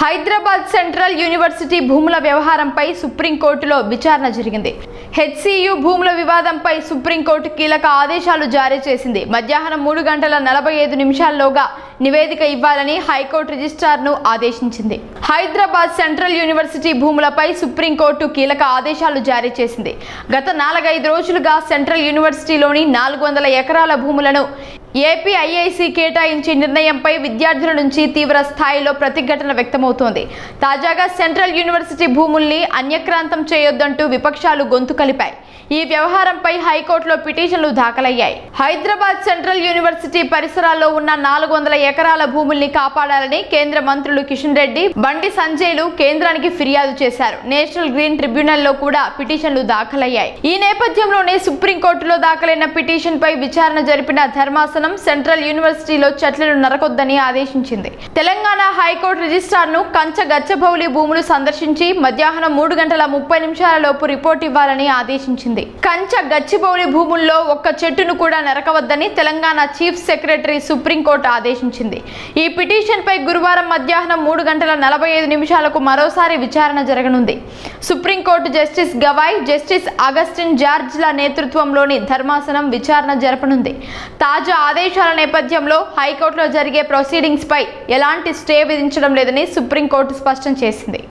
Hyderabad central university భూముల వ్యవహారంపై సుప్రీంకోర్టులో విచారణ జరిగింది. హెచ్సియు భూముల వివాదంపై సుప్రీంకోర్టు కీలక ఆదేశాలు జారీ చేసింది. మధ్యాహ్నం 3:45 నివేదిక ఇవ్వాలని హైకోర్టు రిజిస్ట్రార్ను ఆదేశించింది. హైదరాబాద్ సెంట్రల్ యూనివర్సిటీ భూములపై సుప్రీంకోర్టు కీలక ఆదేశాలు జారీ చేసింది. గత 4-5 రోజులుగా సెంట్రల్ యూనివర్సిటీలోని 400 ఎకరాల భూములను ఏపీఐఐసి కేటాయించే నిర్ణయంపై విద్యార్థుల నుంచి తీవ్ర స్థాయిలో ప్రతిఘటన వ్యక్తమవుతోంది. తాజాగా సెంట్రల్ యూనివర్సిటీ భూముల్ని అన్యక్రాంతం చేయొద్దంటూ విపక్షాలు గొంతు కలిపాయి. ఈ వ్యవహారంపై హైకోర్టులో పిటిషన్లు దాఖలయ్యాయి. హైదరాబాద్ సెంట్రల్ యూనివర్సిటీ పరిసరాల్లో ఉన్న 400 ఎకరాల భూముల్ని కాపాడాలని కేంద్ర మంత్రులు కిషన్ రెడ్డి, బండి సంజయ్లు కేంద్రానికి ఫిర్యాదు చేశారు. నేషనల్ గ్రీన్ ట్రిబ్యునల్లో కూడా పిటిషన్లు దాఖలయ్యాయి. ఈ నేపథ్యంలోనే సుప్రీంకోర్టులో దాఖలైన పిటిషన్ పై విచారణ జరిపిన ధర్మాసనం సెంట్రల్ యూనివర్సిటీలో చెట్లను నరకొద్దని ఆదేశించింది. తెలంగాణ హైకోర్టు రిజిస్ట్రార్ను కంచ గచ్చబౌలి భూములు సందర్శించి మధ్యాహ్నం 3:30 రిపోర్ట్ ఇవ్వాలని ఆదేశించింది. కంచ గచ్చిబౌలి భూముల్లో ఒక్క చెట్టును కూడా నరకవద్దని తెలంగాణ చీఫ్ సెక్రటరీ సుప్రీంకోర్టు ఆదేశించింది. ఈ పిటిషన్ పై గురువారం మధ్యాహ్నం 3:45 మరోసారి విచారణ జరగనుంది. Supreme Court justice Gavai, justice Augustine జార్జ్ల నేతృత్వంలోని ధర్మాసనం విచారణ జరపనుంది. తాజా ఆదేశాల నేపథ్యంలో హైకోర్టులో జరిగే ప్రొసీడింగ్స్ పై ఎలాంటి స్టే విధించడం లేదని సుప్రీంకోర్టు స్పష్టం చేసింది.